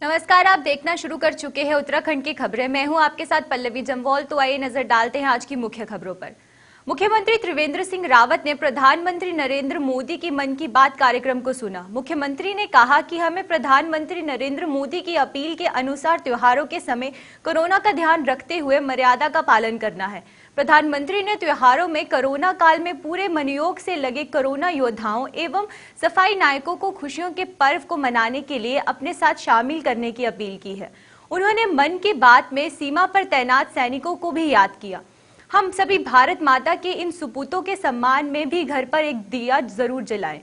नमस्कार, आप देखना शुरू कर चुके हैं उत्तराखंड की खबरें। मैं हूं आपके साथ पल्लवी जम्वाल। तो आइए नजर डालते हैं आज की मुख्य खबरों पर। मुख्यमंत्री त्रिवेंद्र सिंह रावत ने प्रधानमंत्री नरेंद्र मोदी की मन की बात कार्यक्रम को सुना। मुख्यमंत्री ने कहा कि हमें प्रधानमंत्री नरेंद्र मोदी की अपील के अनुसार त्योहारों के समय कोरोना का ध्यान रखते हुए मर्यादा का पालन करना है। प्रधानमंत्री ने त्योहारों में कोरोना काल में पूरे मनोयोग से लगे कोरोना योद्धाओं एवं सफाई नायकों को खुशियों के पर्व को मनाने के लिए अपने साथ शामिल करने की अपील की है। उन्होंने मन की बात में सीमा पर तैनात सैनिकों को भी याद किया। हम सभी भारत माता के इन सुपूतों के सम्मान में भी घर पर एक दिया जरूर जलाएं।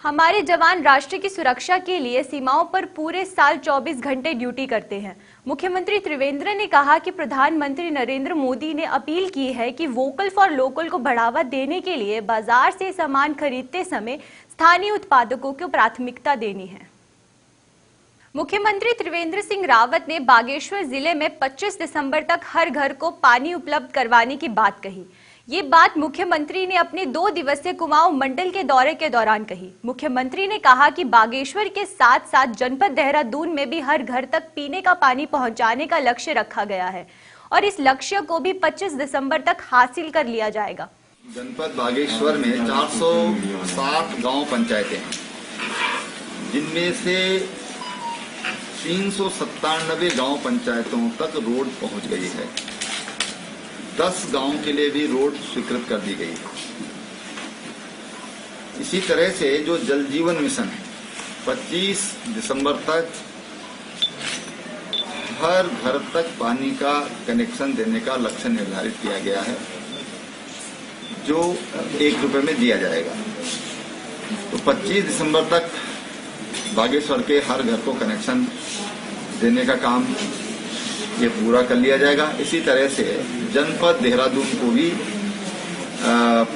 हमारे जवान राष्ट्र की सुरक्षा के लिए सीमाओं पर पूरे साल 24 घंटे ड्यूटी करते हैं। मुख्यमंत्री त्रिवेंद्र ने कहा कि प्रधानमंत्री नरेंद्र मोदी ने अपील की है कि वोकल फॉर लोकल को बढ़ावा देने के लिए बाजार से सामान खरीदते समय स्थानीय उत्पादकों को प्राथमिकता देनी है। मुख्यमंत्री त्रिवेंद्र सिंह रावत ने बागेश्वर जिले में 25 दिसंबर तक हर घर को पानी उपलब्ध करवाने की बात कही। ये बात मुख्यमंत्री ने अपने 2 दिवसीय कुमाऊं मंडल के दौरे के दौरान कही। मुख्यमंत्री ने कहा कि बागेश्वर के साथ साथ जनपद देहरादून में भी हर घर तक पीने का पानी पहुंचाने का लक्ष्य रखा गया है और इस लक्ष्य को भी 25 दिसंबर तक हासिल कर लिया जाएगा। जनपद बागेश्वर में 460 गांव पंचायतें हैं, जिनमें से 397 गांव पंचायतों तक रोड पहुंच गई है। 10 गांव के लिए भी रोड स्वीकृत कर दी गई है। इसी तरह से जो जल जीवन मिशन है, 25 दिसंबर तक हर घर तक पानी का कनेक्शन देने का लक्ष्य निर्धारित किया गया है, जो 1 रुपए में दिया जाएगा। तो 25 दिसंबर तक बागेश्वर के हर घर को कनेक्शन देने का काम ये पूरा कर लिया जाएगा। इसी तरह से जनपद देहरादून को भी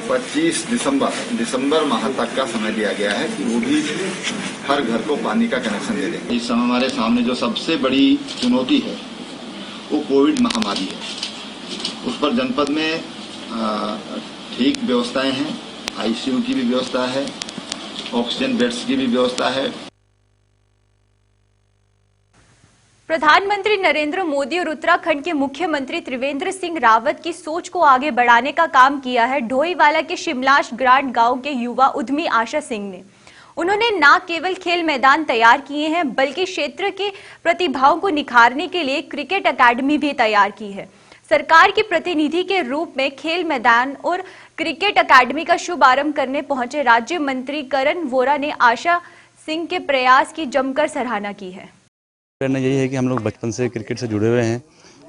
25 दिसंबर माह तक का समय दिया गया है कि वो भी हर घर को पानी का कनेक्शन दे देंगे। इस समय हमारे सामने जो सबसे बड़ी चुनौती है वो कोविड महामारी है। उस पर जनपद में ठीक व्यवस्थाएं हैं, आईसीयू की भी व्यवस्था है, ऑक्सीजन बेड्स की भी व्यवस्था है। प्रधानमंत्री नरेंद्र मोदी और उत्तराखंड के मुख्यमंत्री त्रिवेंद्र सिंह रावत की सोच को आगे बढ़ाने का काम किया है ढोईवाला के शिमलाश ग्रांट गांव के युवा उद्यमी आशा सिंह ने। उन्होंने न केवल खेल मैदान तैयार किए हैं, बल्कि क्षेत्र के प्रतिभाओं को निखारने के लिए क्रिकेट अकादमी भी तैयार की है। सरकार के प्रतिनिधि के रूप में खेल मैदान और क्रिकेट अकादमी का शुभारंभ करने पहुंचे राज्य मंत्री करण वोरा ने आशा सिंह के प्रयास की जमकर सराहना की है। प्रेरणा यही है कि हम लोग बचपन से क्रिकेट से जुड़े हुए हैं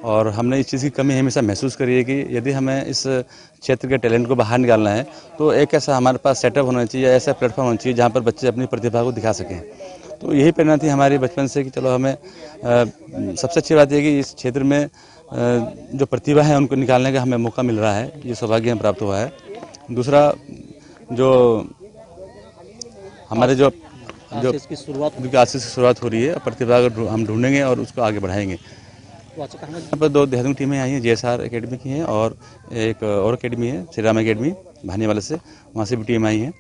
और हमने इस चीज़ की कमी हमेशा महसूस करी है कि यदि हमें इस क्षेत्र के टैलेंट को बाहर निकालना है तो एक ऐसा हमारे पास सेटअप होना चाहिए, ऐसा प्लेटफॉर्म होना चाहिए जहाँ पर बच्चे अपनी प्रतिभा को दिखा सकें। तो यही प्रेरणा थी हमारी बचपन से कि चलो हमें सबसे अच्छी बात यह कि इस क्षेत्र में जो प्रतिभा है उनको निकालने का हमें मौका मिल रहा है, ये सौभाग्य हमें प्राप्त हुआ है। दूसरा, जो हमारे जो आशीष की शुरुआत हो रही है, प्रतिभा हम ढूंढेंगे और उसको आगे बढ़ाएंगे। यहाँ पर 2 देहरादून टीमें आई हैं, JSR एकेडमी की हैं और एक और एकेडमी है श्री राम एकेडमी भानीवाला से, वहाँ से भी टीम आई है।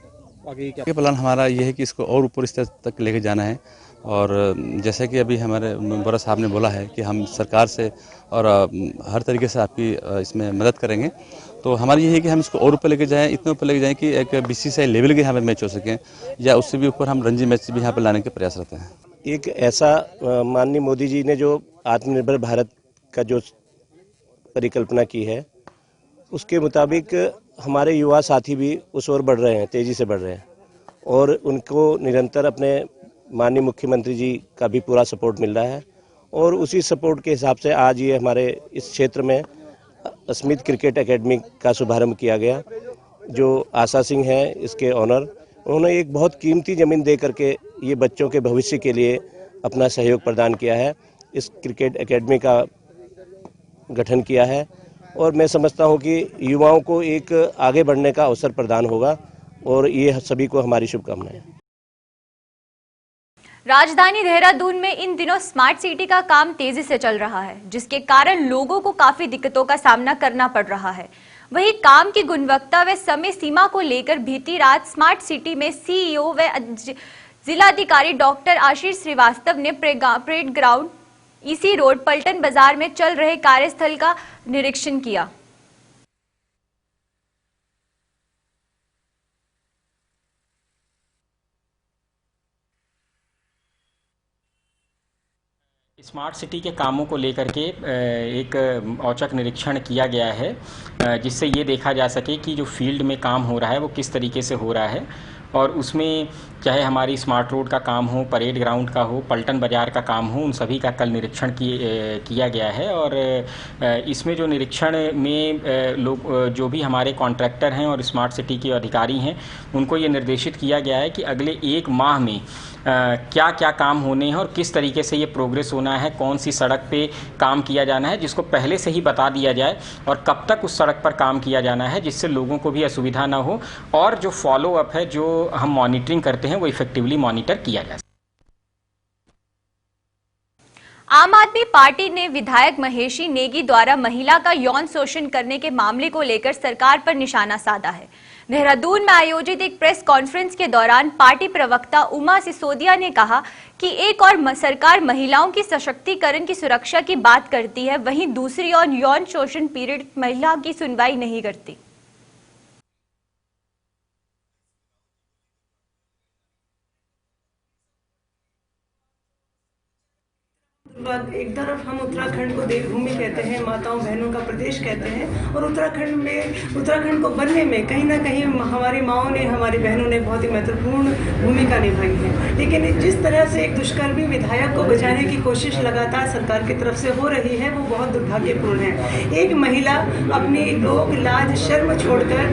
आगे प्लान हमारा ये है कि इसको और ऊपर स्तर तक लेके जाना है और जैसे कि अभी हमारे बोरा साहब ने बोला है कि हम सरकार से और हर तरीके से आपकी इसमें मदद करेंगे। तो हमारी ये है कि हम इसको और ऊपर लेके जाएं, इतने ऊपर लेके जाएं कि एक BCCI लेवल के यहाँ पे मैच हो सकें या उससे भी ऊपर हम रणजी मैच भी यहाँ पर लाने के प्रयास रहते हैं। एक ऐसा माननीय मोदी जी ने जो आत्मनिर्भर भारत का जो परिकल्पना की है, उसके मुताबिक हमारे युवा साथी भी उस ओर बढ़ रहे हैं, तेजी से बढ़ रहे हैं और उनको निरंतर अपने माननीय मुख्यमंत्री जी का भी पूरा सपोर्ट मिल रहा है और उसी सपोर्ट के हिसाब से आज ये हमारे इस क्षेत्र में स्मिथ क्रिकेट एकेडमी का शुभारंभ किया गया। जो आशा सिंह है इसके ऑनर, उन्होंने एक बहुत कीमती ज़मीन दे करके ये बच्चों के भविष्य के लिए अपना सहयोग प्रदान किया है। इस क्रिकेट एकेडमी का गठन किया है और मैं समझता हूँ कि युवाओं को एक आगे बढ़ने का अवसर प्रदान होगा और ये सभी को हमारी शुभकामनाएं। राजधानी देहरादून में इन दिनों स्मार्ट सिटी का काम तेजी से चल रहा है, जिसके कारण लोगों को काफी दिक्कतों का सामना करना पड़ रहा है। वहीं काम की गुणवत्ता व समय सीमा को लेकर बीती रात स्मार्ट सिटी में CEO व जिलाधिकारी डॉक्टर आशीष श्रीवास्तव ने परेड ग्राउंड, ईसी रोड, पलटन बाजार में चल रहे कार्यस्थल का निरीक्षण किया। स्मार्ट सिटी के कामों को लेकर के एक औचक निरीक्षण किया गया है, जिससे ये देखा जा सके कि जो फील्ड में काम हो रहा है वो किस तरीके से हो रहा है, और उसमें चाहे हमारी स्मार्ट रोड का काम हो, परेड ग्राउंड का हो, पलटन बाज़ार का काम हो, उन सभी का कल निरीक्षण किया गया है। और इसमें जो निरीक्षण में लोग जो भी हमारे कॉन्ट्रैक्टर हैं और स्मार्ट सिटी के अधिकारी हैं, उनको ये निर्देशित किया गया है कि अगले 1 माह में क्या क्या काम होने हैं और किस तरीके से ये प्रोग्रेस होना है, कौन सी सड़क पे काम किया जाना है, जिसको पहले से ही बता दिया जाए, और कब तक उस सड़क पर काम किया जाना है, जिससे लोगों को भी असुविधा ना हो, और जो फॉलो अप है, जो हम मॉनिटरिंग करते हैं, वो इफेक्टिवली मॉनिटर किया जाए। आम आदमी पार्टी ने विधायक महेशी नेगी द्वारा महिला का यौन शोषण करने के मामले को लेकर सरकार पर निशाना साधा है। देहरादून में आयोजित एक प्रेस कॉन्फ्रेंस के दौरान पार्टी प्रवक्ता उमा सिसोदिया ने कहा कि एक और सरकार महिलाओं की सशक्तिकरण की सुरक्षा की बात करती है, वहीं दूसरी ओर यौन शोषण पीड़ित महिला की सुनवाई नहीं करती। एक तरफ हम उत्तराखंड को देवभूमि कहते हैं, माताओं बहनों का प्रदेश कहते हैं, और उत्तराखंड को बनने में कहीं ना कहीं हमारी माओं ने, हमारी बहनों ने बहुत ही महत्वपूर्ण भूमिका निभाई है। लेकिन जिस तरह से एक दुष्कर्मी विधायक को बचाने की कोशिश लगातार सरकार की तरफ से हो रही है, वो बहुत दुर्भाग्यपूर्ण है। एक महिला अपनी लोक लाज शर्म छोड़कर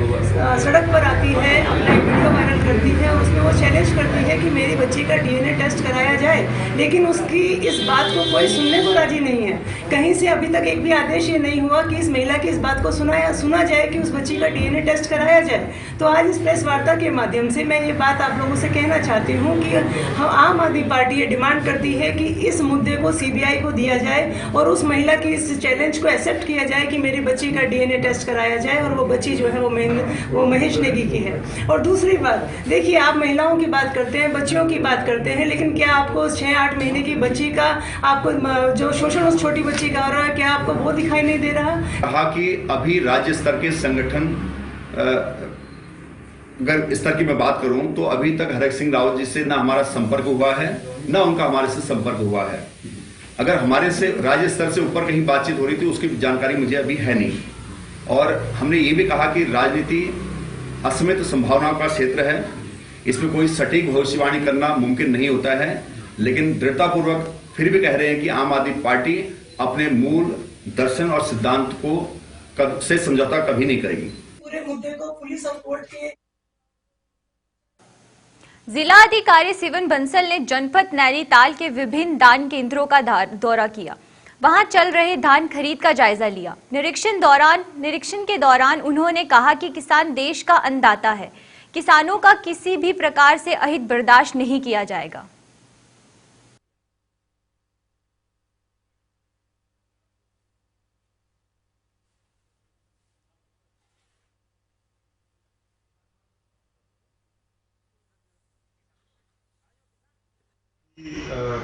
सड़क पर आती है, अपना एक वीडियो वायरल करती है, उसमें वो चैलेंज करती है कि मेरी बच्ची का DNA टेस्ट कराया जाए, लेकिन उसकी इस बात को कोई सुनने को राजी नहीं है। कहीं से अभी तक एक भी आदेश ये नहीं हुआ कि इस महिला की इस बात को सुना जाए कि उस बच्ची का DNA टेस्ट कराया जाए। तो आज इस प्रेस वार्ता के माध्यम से मैं ये बात आप लोगों से कहना चाहती हूँ कि हम आम आदमी पार्टी ये डिमांड करती है कि इस मुद्दे को CBI को दिया जाए और उस महिला की इस चैलेंज को एक्सेप्ट किया जाए कि मेरी बच्ची का DNA टेस्ट कराया जाए, और वो बच्ची जो है वो महेश नेगी की है। और दूसरी बात, देखिए, आप महिलाओं की बात करते हैं, बच्चियों की बात करते हैं, लेकिन क्या आपको 6-8 महीने की बच्ची का, आपको जो शोषण उस छोटी बच्ची का हो रहा है, क्या आपको वो दिखाई नहीं दे रहा? कहा कि अभी राज्य स्तर के संगठन, अगर स्तर की मैं बात करूं तो अभी तक हरक सिंह रावत जी से ना हमारा संपर्क हुआ है, ना उनका हमारे से संपर्क हुआ है। अगर हमारे से राज्य स्तर से ऊपर कहीं बातचीत हो रही थी, उसकी जानकारी मुझे अभी है नहीं। और हमने ये भी कहा कि राजनीति असीमित संभावनाओं का क्षेत्र है, इसमें कोई सटीक भविष्यवाणी करना मुमकिन नहीं होता है, लेकिन दृढ़तापूर्वक फिर भी कह रहे हैं कि आम आदमी पार्टी अपने मूल दर्शन और सिद्धांत को से समझौता कभी नहीं करेगी। पूरे मुद्दे को पुलिस और कोर्ट के जिला अधिकारी सिवन बंसल ने जनपद नैनीताल के विभिन्न दान केंद्रों का दौरा किया। वहां चल रहे धान खरीद का जायजा लिया। निरीक्षण के दौरान उन्होंने कहा कि किसान देश का अन्नदाता है, किसानों का किसी भी प्रकार से अहित बर्दाश्त नहीं किया जाएगा।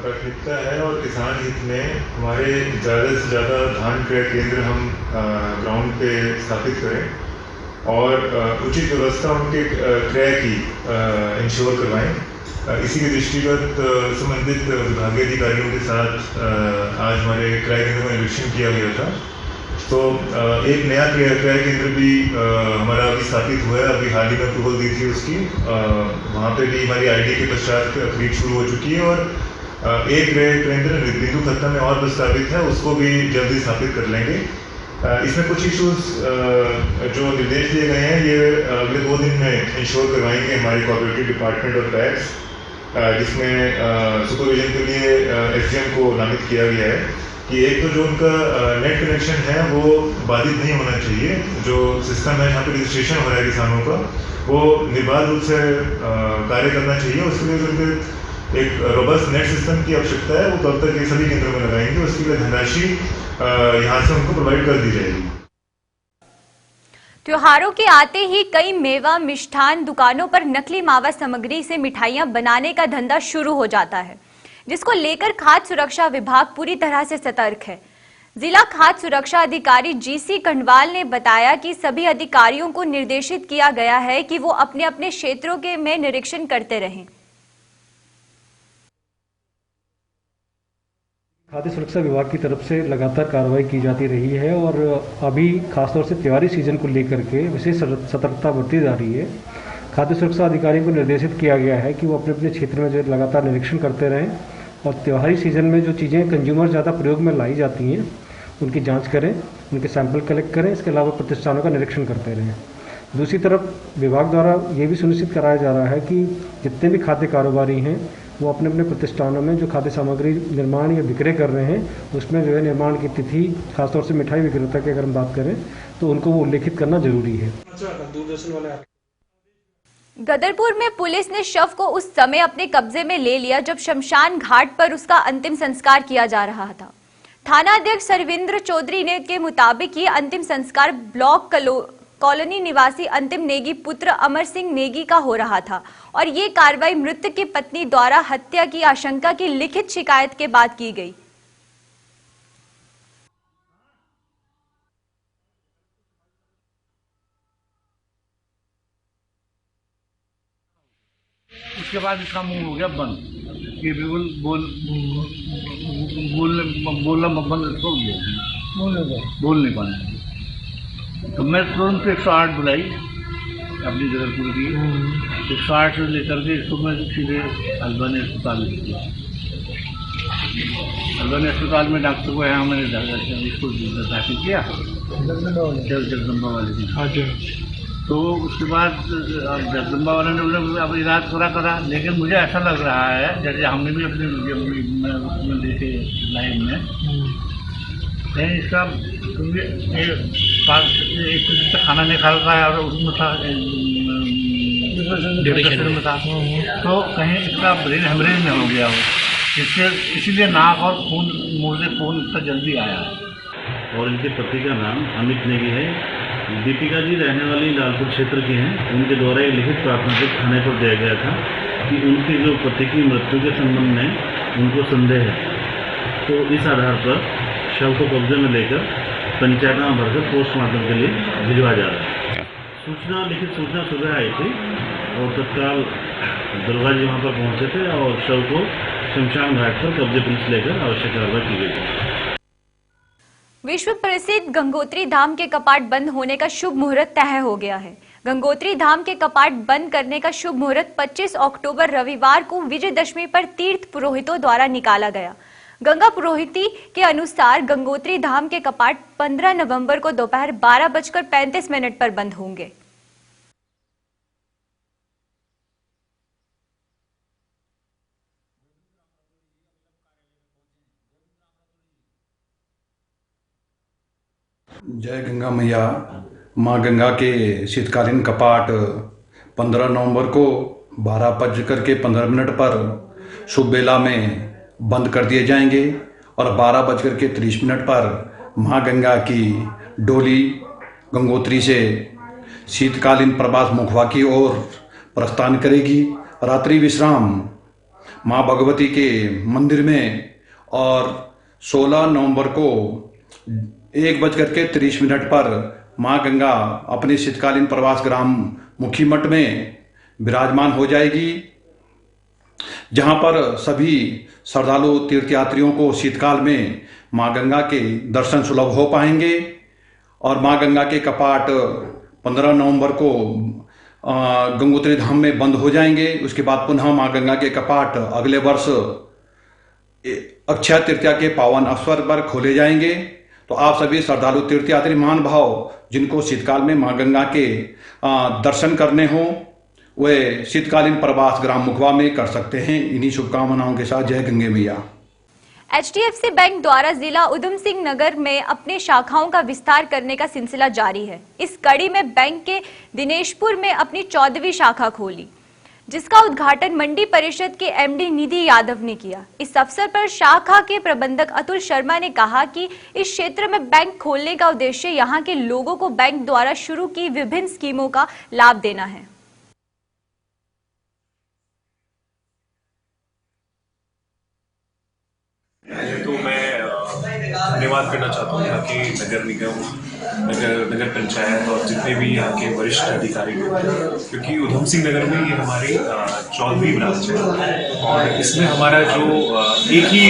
प्राथमिकता है और किसान हित में हमारे ज़्यादा से ज़्यादा धान क्रय केंद्र हम ग्राउंड पे स्थापित करें और उचित व्यवस्था उनके क्रय की इंश्योर करवाएं। इसी के दृष्टिगत संबंधित विभागीय अधिकारियों के साथ आज हमारे क्रय केंद्र में निरीक्षण किया गया था। तो एक नया क्रय केंद्र भी हमारा अभी स्थापित हुआ है, अभी हाल ही में अप्रूवल दी थी उसकी। वहाँ पे भी हमारी ID के पश्चात खरीद शुरू हो चुकी है और एक क्रय केंद्र बिंदु खत्म में और प्रस्तावित है, उसको भी जल्दी स्थापित कर लेंगे। इसमें कुछ इश्यूज जो निर्देश दिए गए हैं ये अगले 2 दिन में इंश्योर करवाएंगे हमारे कोऑपरेटिव डिपार्टमेंट और पैक्स, जिसमें सुपरविजन के लिए SDM को नामित किया गया है कि एक तो जो उनका नेट कनेक्शन है वो बाधित नहीं होना चाहिए। जो सिस्टम है यहाँ पे रजिस्ट्रेशन हो रहा है किसानों का, वो निर्बाध रूप से कार्य करना चाहिए। उसके लिए जो एक रोबस्ट नेट सिस्टम की आवश्यकता है, वो कब तक ये सभी केंद्रों में लगाएंगे, उसके लिए धनराशि यहाँ से उनको प्रोवाइड कर दी जाएगी। त्योहारों के आते ही कई मेवा मिष्ठान दुकानों पर नकली मावा सामग्री से मिठाइयां बनाने का धंधा शुरू हो जाता है, जिसको लेकर खाद्य सुरक्षा विभाग पूरी तरह से सतर्क है। जिला खाद्य सुरक्षा अधिकारी जीसी कंडवाल ने बताया कि सभी अधिकारियों को निर्देशित किया गया है कि वो अपने अपने क्षेत्रों के में निरीक्षण करते रहें। खाद्य सुरक्षा विभाग की तरफ से लगातार कार्रवाई की जाती रही है और अभी खासतौर से त्योहारी सीजन को लेकर के विशेष सतर्कता बरती जा रही है। खाद्य सुरक्षा अधिकारियों को निर्देशित किया गया है कि वो अपने अपने क्षेत्र में जो लगातार निरीक्षण करते रहें और त्योहारी सीजन में जो चीज़ें कंज्यूमर ज़्यादा प्रयोग में लाई जाती हैं उनकी जांच करें, उनके सैंपल कलेक्ट करें। इसके अलावा प्रतिष्ठानों का निरीक्षण करते रहें। दूसरी तरफ विभाग द्वारा ये भी सुनिश्चित कराया जा रहा है कि जितने भी खाद्य कारोबारी हैं वो अपने अपने प्रतिष्ठानों में जो खाद्य सामग्री निर्माण या विक्रय कर रहे हैं उसमें जो है निर्माण की तिथि, खासतौर से मिठाई विक्रेता की अगर हम बात करें तो उनको वो उल्लेखित करना जरूरी है। गदरपुर में पुलिस ने शव को उस समय अपने कब्जे में ले लिया जब शमशान घाट पर उसका अंतिम संस्कार किया जा रहा था। थाना अध्यक्ष सरविंद्र चौधरी ने के मुताबिक ये अंतिम संस्कार ब्लॉक कॉलोनी निवासी अंतिम नेगी पुत्र अमर सिंह नेगी का हो रहा था और ये कार्रवाई मृतक की पत्नी द्वारा हत्या की आशंका की लिखित शिकायत के बाद की गई। उसके बाद इसका मुंह हो गया बंद, ये बिल्कुल बोलना बंद हो गया, बोल नहीं पाया। तो मैं तुरंत 108 बुलाई अपनी जगरपुर की, 108 से लेकर के इसको मैं सीधे हल्द्वानी अस्पताल ले गया। हल्द्वानी अस्पताल में डॉक्टर को यहाँ मैंने इसको दाखिल किया जगदम्बा वाले दिन। तो उसके बाद जगदम्बा वाले ने अब इलाज पूरा करा, लेकिन मुझे ऐसा लग रहा है जैसे हमने भी अपने देखे लाइन में नहीं इसका एक खाना नहीं खा रहा है और उसमें था डिप्रेशन में था, तो कहीं इसका ब्रेन हेमरेज में हो गया हो, इससे इसीलिए नाक और खून मुँह से खून इतना जल्दी आया। और इनके पति का नाम अमित नेगी है। दीपिका जी रहने वाली लालपुर क्षेत्र की हैं। उनके द्वारा एक लिखित प्रार्थना पत्र थाने पर दिया गया था कि उनके जो पति की मृत्यु के संबंध में उनको संदेह है, तो इस आधार पर शव को कब्जे में लेकर पंचायत में भरकर पोस्टमार्टम के लिए भिजवा जा रहा है। लिखित सूचना सुबह आई थी और तत्काल दुर्गा जी वहाँ पर पहुँचे थे और शव को शमशान घाट पर कब्जे पुलिस लेकर आवश्यक कार्रवाई की गई थी। विश्व प्रसिद्ध गंगोत्री धाम के कपाट बंद होने का शुभ मुहूर्त तय हो गया है। गंगोत्री धाम के कपाट बंद करने का शुभ मुहूर्त 25 अक्टूबर रविवार को विजयदशमी पर तीर्थ पुरोहितों द्वारा निकाला गया। गंगा पुरोहिती के अनुसार गंगोत्री धाम के कपाट 15 नवंबर को दोपहर 12:35 पर बंद होंगे। जय गंगा मैया। माँ गंगा के शीतकालीन कपाट 15 नवंबर को 12:15 पर शुभ बेला में बंद कर दिए जाएंगे और 12:30 पर माँ गंगा की डोली गंगोत्री से शीतकालीन प्रवास मुखवा की ओर प्रस्थान करेगी। रात्रि विश्राम माँ भगवती के मंदिर में और 16 नवंबर को 1:30 पर माँ गंगा अपने शीतकालीन प्रवास ग्राम मुखी मठ में विराजमान हो जाएगी, जहां पर सभी श्रद्धालु तीर्थयात्रियों को शीतकाल में माँ गंगा के दर्शन सुलभ हो पाएंगे। और माँ गंगा के कपाट 15 नवंबर को गंगोत्री धाम में बंद हो जाएंगे। उसके बाद पुनः माँ गंगा के कपाट अगले वर्ष अक्षय तृतीया के पावन अवसर पर खोले जाएंगे। तो आप सभी श्रद्धालु तीर्थयात्री महानुभाव जिनको शीतकाल में माँ गंगा के दर्शन करने हो वे शीतकालीन प्रवास ग्राम मुखवा में कर सकते हैं। इन्हीं शुभकामनाओं के साथ जय गंगे मैया। HDFC बैंक द्वारा जिला उधम सिंह नगर में अपने शाखाओं का विस्तार करने का सिलसिला जारी है। इस कड़ी में बैंक के दिनेशपुर में अपनी 14वीं शाखा खोली। जिसका उद्घाटन मंडी परिषद के एमडी निधि यादव ने किया। इस अवसर पर शाखा के प्रबंधक अतुल शर्मा ने कहा कि इस क्षेत्र में बैंक खोलने का उद्देश्य यहां के लोगों को बैंक द्वारा शुरू की विभिन्न स्कीमों का लाभ देना है। तो मैं धन्यवाद करना चाहता हूँ यहाँ के नगर निगम, नगर पंचायत और जितने भी यहाँ के वरिष्ठ अधिकारी लोग हैं, क्योंकि उधम सिंह नगर में ये हमारी 14वीं ब्रांच है और इसमें हमारा जो एक ही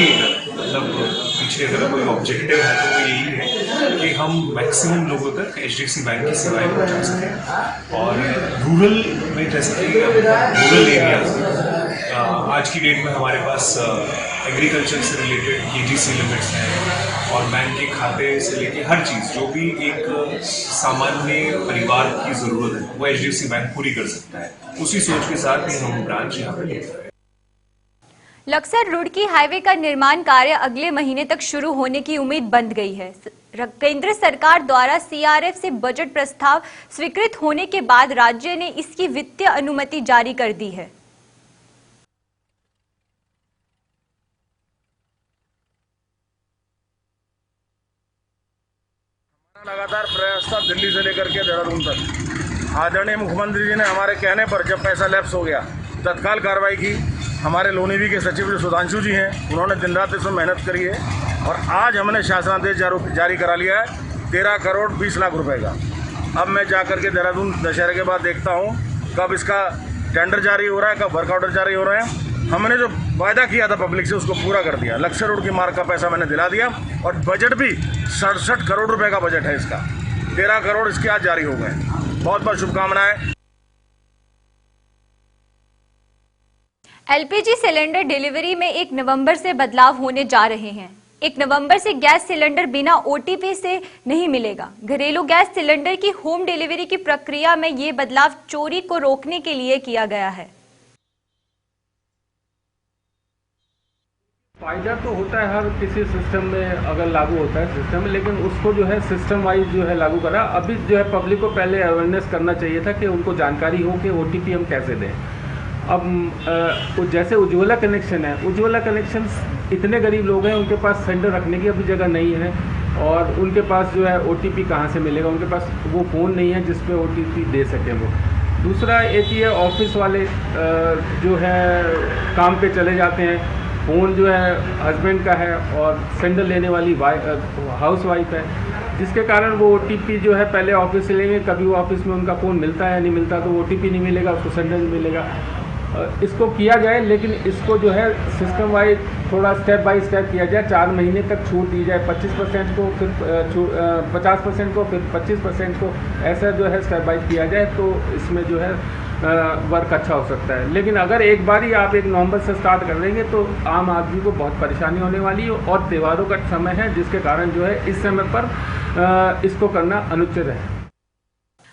मतलब पीछे अगर कोई ऑब्जेक्टिव है तो वो यही है कि हम मैक्सिमम लोगों तक HDFC बैंक की सेवाएं पहुँचा सकें। और रूरल में जैसे कि रूरल एरियाज में आज की डेट में हमारे पास एग्रीकल्चर से रिलेटेड KGC लिमिट्स हैं और बैंक के खाते से लेके हर चीज़ जो भी एक सामान्य परिवार की ज़रूरत है वो HDFC बैंक पूरी कर सकता है। उसी सोच के साथ ही हम ब्रांच यहाँ पे लेकर आए। लक्सर रुड़की हाईवे का निर्माण कार्य अगले महीने तक शुरू होने की उम्मीद बंध गई है। केंद्र सरकार द्वारा CRF से बजट प्रस्ताव स्वीकृत होने के बाद राज्य ने इसकी वित्तीय अनुमति जारी कर दी है। लगातार प्रयास था दिल्ली से लेकर के देहरादून तक। आदरणीय मुख्यमंत्री जी ने हमारे कहने पर जब पैसा लैप्स हो गया तत्काल कार्रवाई की। हमारे लोनीवी के सचिव जो सुधांशु जी हैं उन्होंने दिन रात इसमें मेहनत करी है और आज हमने शासनादेश जारी करा लिया है 13 करोड़ 20 लाख रुपए का। अब मैं जा करके देहरादून दशहरे के बाद देखता हूँ कब इसका टेंडर जारी हो रहा है, कब वर्क ऑर्डर जारी हो रहे हैं। हमने जो वायदा किया था पब्लिक से उसको पूरा कर दिया। लक्सर रोड की मार्ग का पैसा मैंने दिला दिया और बजट भी 67 करोड़ रुपए का बजट है इसका। 13 करोड़ इसके आज जारी हो गए। बहुत बहुत शुभकामनाएं। LPG सिलेंडर डिलीवरी में 1 नवंबर से बदलाव होने जा रहे हैं। 1 नवंबर से गैस सिलेंडर बिना OTP से नहीं मिलेगा। घरेलू गैस सिलेंडर की होम डिलीवरी की प्रक्रिया में ये बदलाव चोरी को रोकने के लिए किया गया है। फायदा तो होता है हर किसी सिस्टम में अगर लागू होता है सिस्टम में, लेकिन उसको जो है सिस्टम वाइज जो है लागू करा। अभी जो है पब्लिक को पहले अवेयरनेस करना चाहिए था कि उनको जानकारी हो कि OTP हम कैसे दें। अब जैसे उज्ज्वला कनेक्शन है, उज्ज्वला कनेक्शन इतने गरीब लोग हैं उनके पास सिलेंडर रखने की अभी जगह नहीं है और उनके पास जो है OTP कहाँ से मिलेगा, उनके पास वो फ़ोन नहीं है जिस पे OTP दे सकें वो। दूसरा एक ये ऑफिस वाले जो है काम पे चले जाते हैं, फ़ोन जो है हस्बैंड का है और सिलेंडर लेने वाली हाउस वाइफ है, जिसके कारण वो OTP जो है पहले ऑफिस से लेंगे, कभी वो ऑफिस में उनका फ़ोन मिलता है या नहीं मिलता तो OTP नहीं मिलेगा, उसको सिलेंडर नहीं मिलेगा। इसको किया जाए, लेकिन इसको जो है सिस्टम वाइज थोड़ा स्टेप बाय स्टेप किया जाए। 4 महीने तक छूट दी जाए, 25% को, फिर 50% को, फिर 25% को, ऐसा जो है स्टेप बाय किया जाए तो इसमें जो है वर्क अच्छा हो सकता है। लेकिन अगर एक बार ही आप 1 नवंबर से स्टार्ट कर देंगे तो आम आदमी को बहुत परेशानी होने वाली है और त्योहारों का समय है जिसके कारण जो है इस समय पर इसको करना अनुचित है।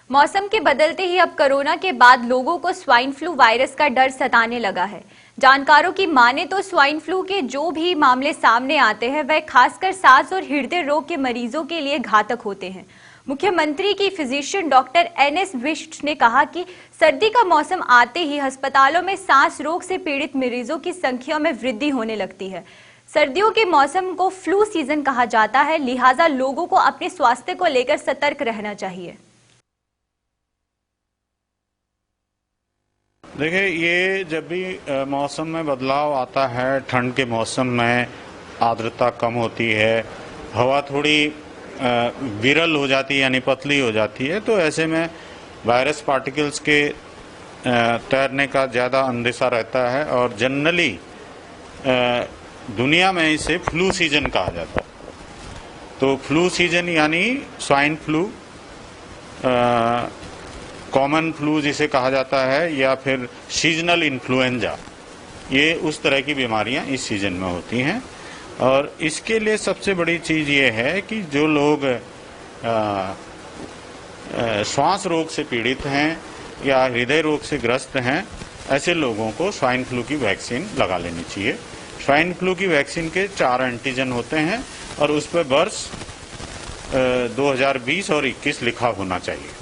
मौसम के बदलते ही अब कोरोना के बाद लोगों को स्वाइन फ्लू वायरस का डर सताने लगा है। जानकारों की माने तो स्वाइन फ्लू के जो भी मामले सामने आते हैं वह खासकर सांस और हृदय रोग के मरीजों के लिए घातक होते हैं। मुख्यमंत्री की फिजिशियन डॉक्टर NS विष्ट ने कहा कि सर्दी का मौसम आते ही अस्पतालों में सांस रोग से पीड़ित मरीजों की संख्या में वृद्धि होने लगती है। सर्दियों के मौसम को फ्लू सीजन कहा जाता है, लिहाजा लोगों को अपने स्वास्थ्य को लेकर सतर्क रहना चाहिए। देखिए, ये जब भी मौसम में बदलाव आता है, ठंड के मौसम में आर्द्रता कम होती है, हवा थोड़ी विरल हो जाती है यानी पतली हो जाती है, तो ऐसे में वायरस पार्टिकल्स के तैरने का ज़्यादा अंदेशा रहता है और जनरली दुनिया में इसे फ्लू सीजन कहा जाता है। तो फ्लू सीजन यानी स्वाइन फ्लू, कॉमन फ्लू जिसे कहा जाता है, या फिर सीजनल इन्फ्लुएंजा, ये उस तरह की बीमारियां इस सीजन में होती हैं। और इसके लिए सबसे बड़ी चीज़ ये है कि जो लोग श्वास रोग से पीड़ित हैं या हृदय रोग से ग्रस्त हैं, ऐसे लोगों को स्वाइन फ्लू की वैक्सीन लगा लेनी चाहिए। स्वाइन फ्लू की वैक्सीन के 4 एंटीजन होते हैं और उस पर वर्ष 2020 और 21 लिखा होना चाहिए।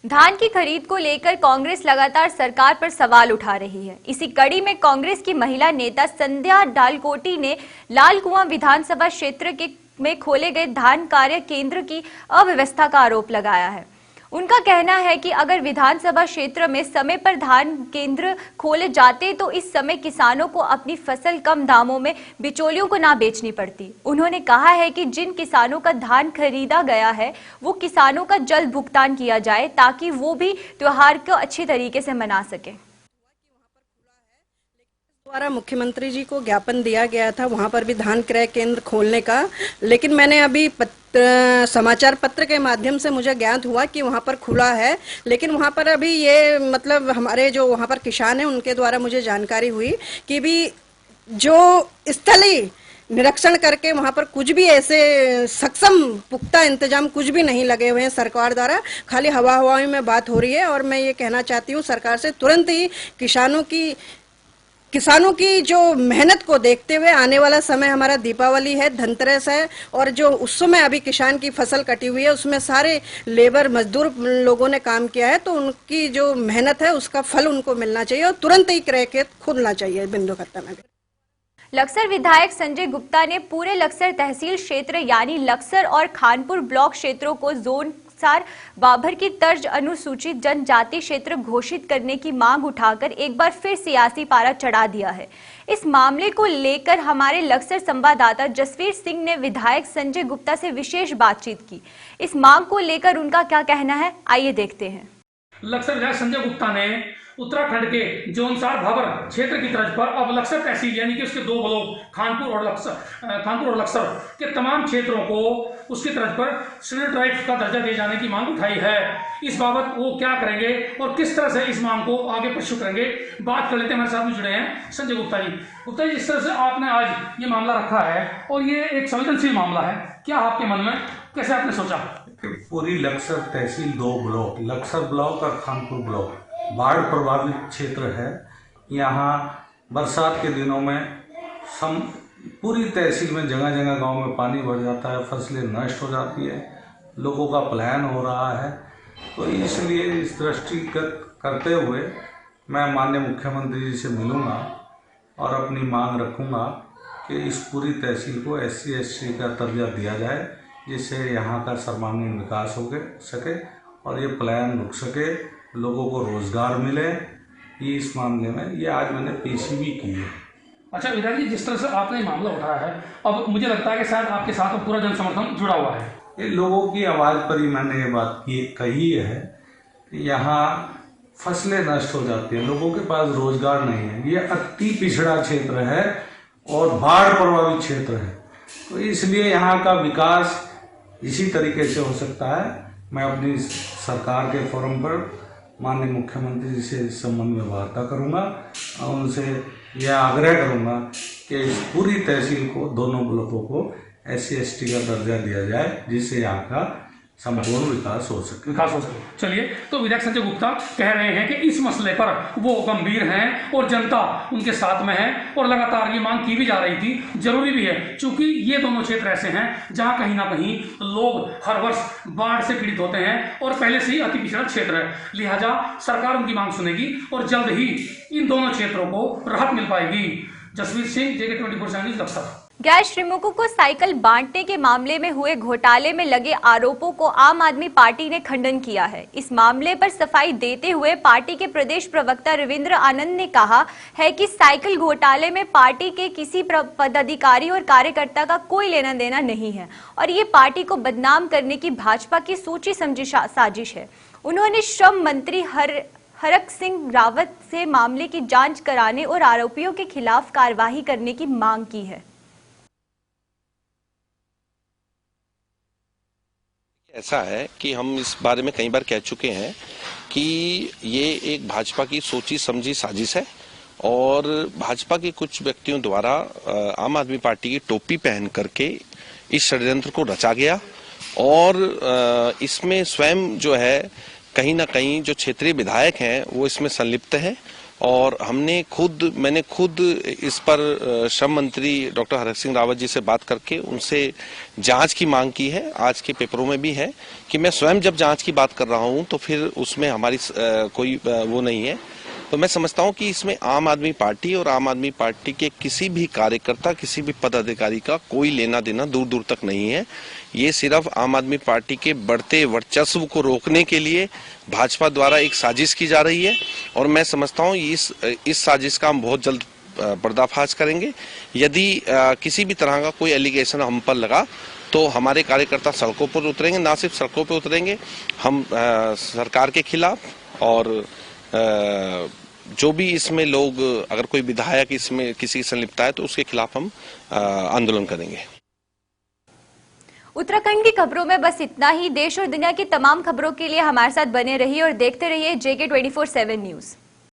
धान की खरीद को लेकर कांग्रेस लगातार सरकार पर सवाल उठा रही है। इसी कड़ी में कांग्रेस की महिला नेता संध्या डालकोटी ने लालकुआं विधानसभा क्षेत्र में खोले गए धान कार्य केंद्र की अव्यवस्था का आरोप लगाया है। उनका कहना है कि अगर विधानसभा क्षेत्र में समय पर धान केंद्र खोले जाते तो इस समय किसानों को अपनी फसल कम दामों में बिचौलियों को ना बेचनी पड़ती। उन्होंने कहा है कि जिन किसानों का धान खरीदा गया है वो किसानों का जल्द भुगतान किया जाए ताकि वो भी त्योहार को अच्छे तरीके से मना सके। द्वारा मुख्यमंत्री जी को ज्ञापन दिया गया था वहां पर भी धान क्रय केंद्र खोलने का, लेकिन मैंने अभी समाचार पत्र के माध्यम से मुझे ज्ञात हुआ कि वहां पर खुला है, लेकिन वहां पर अभी ये मतलब हमारे जो वहां पर किसान हैं उनके द्वारा मुझे जानकारी हुई कि भी जो स्थलीय निरीक्षण करके वहां पर कुछ भी ऐसे सक्षम पुख्ता इंतजाम कुछ भी नहीं लगे हुए हैं सरकार द्वारा, खाली हवा में बात हो रही है। और मैं ये कहना चाहती हूँ सरकार से तुरंत ही किसानों की जो मेहनत को देखते हुए आने वाला समय हमारा दीपावली है, धनतेरस है, और जो उस समय अभी किसान की फसल कटी हुई है उसमें सारे लेबर मजदूर लोगों ने काम किया है, तो उनकी जो मेहनत है उसका फल उनको मिलना चाहिए और तुरंत ही क्रय केंद्र खोलना चाहिए बिंदु खत्ता में। लक्सर विधायक संजय गुप्ता ने पूरे लक्सर तहसील क्षेत्र यानी लक्सर और खानपुर ब्लॉक क्षेत्रों को जोन बाबर की तर्ज अनुसूचित जनजाति क्षेत्र घोषित करने की मांग उठाकर एक बार फिर सियासी पारा चढ़ा दिया है। इस मामले को लेकर हमारे लक्सर संवाददाता जसवीर सिंह ने विधायक संजय गुप्ता से विशेष बातचीत की। इस मांग को लेकर उनका क्या कहना है, आइए देखते हैं। लक्सर विधायक संजय गुप्ता ने उत्तराखंड के जोनसार भाबर क्षेत्र की तर्ज पर अब लक्सर तहसील यानी कि उसके दो ब्लॉक खानपुर और लक्सर के तमाम क्षेत्रों को उसकी तर्ज पर शेड्यूल्ड ट्राइब्स का दर्जा दिए जाने की मांग उठाई है। इस बाबत वो क्या करेंगे और किस तरह से इस मांग को आगे प्रस्तुत करेंगे, बात कर लेते हैं। हमारे साथ में जुड़े हैं संजय गुप्ता जी। गुप्ता जी, इस तरह से आपने आज ये मामला रखा है और ये एक संवेदनशील मामला है, क्या आपके मन में, कैसे आपने सोचा? पूरी लक्सर तहसील दो ब्लॉक, लक्सर ब्लॉक और खानपुर ब्लॉक बाढ़ प्रभावित क्षेत्र है। यहाँ बरसात के दिनों में पूरी तहसील में जगह जगह गांव में पानी भर जाता है, फसलें नष्ट हो जाती है, लोगों का पलायन हो रहा है। तो इसलिए इस दृष्टिगत करते हुए मैं माननीय मुख्यमंत्री जी से मिलूंगा और अपनी मांग रखूंगा कि इस पूरी तहसील को SC ST का दर्जा दिया जाए, जिससे यहाँ का सर्वांगीण विकास हो सके और ये पलायन रुक सके, लोगों को रोजगार मिले। ये इस मामले में ये आज मैंने पेशी भी की है। अच्छा विधायक जी, जिस तरह से आपने मामला उठाया है, अब मुझे लगता है कि शायद आपके साथ पूरा जन समर्थन जुड़ा हुआ है। ये लोगों की आवाज़ पर ही मैंने ये बात कही है। यहाँ फसलें नष्ट हो जाती हैं, लोगों के पास रोजगार नहीं है, ये अति पिछड़ा क्षेत्र है और बाढ़ प्रभावित क्षेत्र है, तो इसलिए यहाँ का विकास इसी तरीके से हो सकता है। मैं अपनी सरकार के फोरम पर माननीय मुख्यमंत्री जी से इस संबंध में वार्ता करूंगा और उनसे यह आग्रह करूंगा कि इस पूरी तहसील को, दोनों ब्लॉकों को SC ST का दर्जा दिया जाए, जिससे यहाँ का संपूर्ण विकास हो सके। चलिए, तो विधायक संजय गुप्ता कह रहे हैं कि इस मसले पर वो गंभीर हैं और जनता उनके साथ में है और लगातार ये मांग की भी जा रही थी, जरूरी भी है, क्योंकि ये दोनों क्षेत्र ऐसे हैं जहां कहीं ना कहीं लोग हर वर्ष बाढ़ से पीड़ित होते हैं और पहले से ही अति पिछड़ा क्षेत्र है। लिहाजा सरकार उनकी मांग सुनेगी और जल्द ही इन दोनों क्षेत्रों को राहत मिल पाएगी। जसवीर सिंह, JK 24 लक्सर। गैर श्रमिकों को साइकिल बांटने के मामले में हुए घोटाले में लगे आरोपों को आम आदमी पार्टी ने खंडन किया है। इस मामले पर सफाई देते हुए पार्टी के प्रदेश प्रवक्ता रविंद्र आनंद ने कहा है कि साइकिल घोटाले में पार्टी के किसी पदाधिकारी और कार्यकर्ता का कोई लेना देना नहीं है और ये पार्टी को बदनाम करने की भाजपा की सोची समझी साजिश है। उन्होंने श्रम मंत्री हरक सिंह रावत से मामले की जांच कराने और आरोपियों के खिलाफ कार्रवाई करने की मांग की है। ऐसा है कि हम इस बारे में कई बार कह चुके हैं कि ये एक भाजपा की सोची समझी साजिश है और भाजपा के कुछ व्यक्तियों द्वारा आम आदमी पार्टी की टोपी पहन करके इस षड्यंत्र को रचा गया और इसमें स्वयं जो है कहीं ना कहीं जो क्षेत्रीय विधायक हैं वो इसमें संलिप्त हैं और मैंने खुद इस पर श्रम मंत्री डॉक्टर हरक सिंह रावत जी से बात करके उनसे जांच की मांग की है। आज के पेपरों में भी है कि मैं स्वयं जब जांच की बात कर रहा हूं तो फिर उसमें हमारी कोई वो नहीं है। तो मैं समझता हूं कि इसमें आम आदमी पार्टी और आम आदमी पार्टी के किसी भी कार्यकर्ता, किसी भी पदाधिकारी का कोई लेना देना दूर दूर तक नहीं है। ये सिर्फ आम आदमी पार्टी के बढ़ते वर्चस्व को रोकने के लिए भाजपा द्वारा एक साजिश की जा रही है और मैं समझता हूं इस साजिश का हम बहुत जल्द पर्दाफाश करेंगे। यदि किसी भी तरह का कोई एलिगेशन हम पर लगा तो हमारे कार्यकर्ता सड़कों पर उतरेंगे। ना सिर्फ सड़कों पर उतरेंगे, हम सरकार के खिलाफ और जो भी इसमें लोग, अगर कोई विधायक इसमें किसी की संलिप्तता है तो उसके खिलाफ हम आंदोलन करेंगे। उत्तराखंड की खबरों में बस इतना ही। देश और दुनिया की तमाम खबरों के लिए हमारे साथ बने रहिए और देखते रहिए JK 24/7 न्यूज।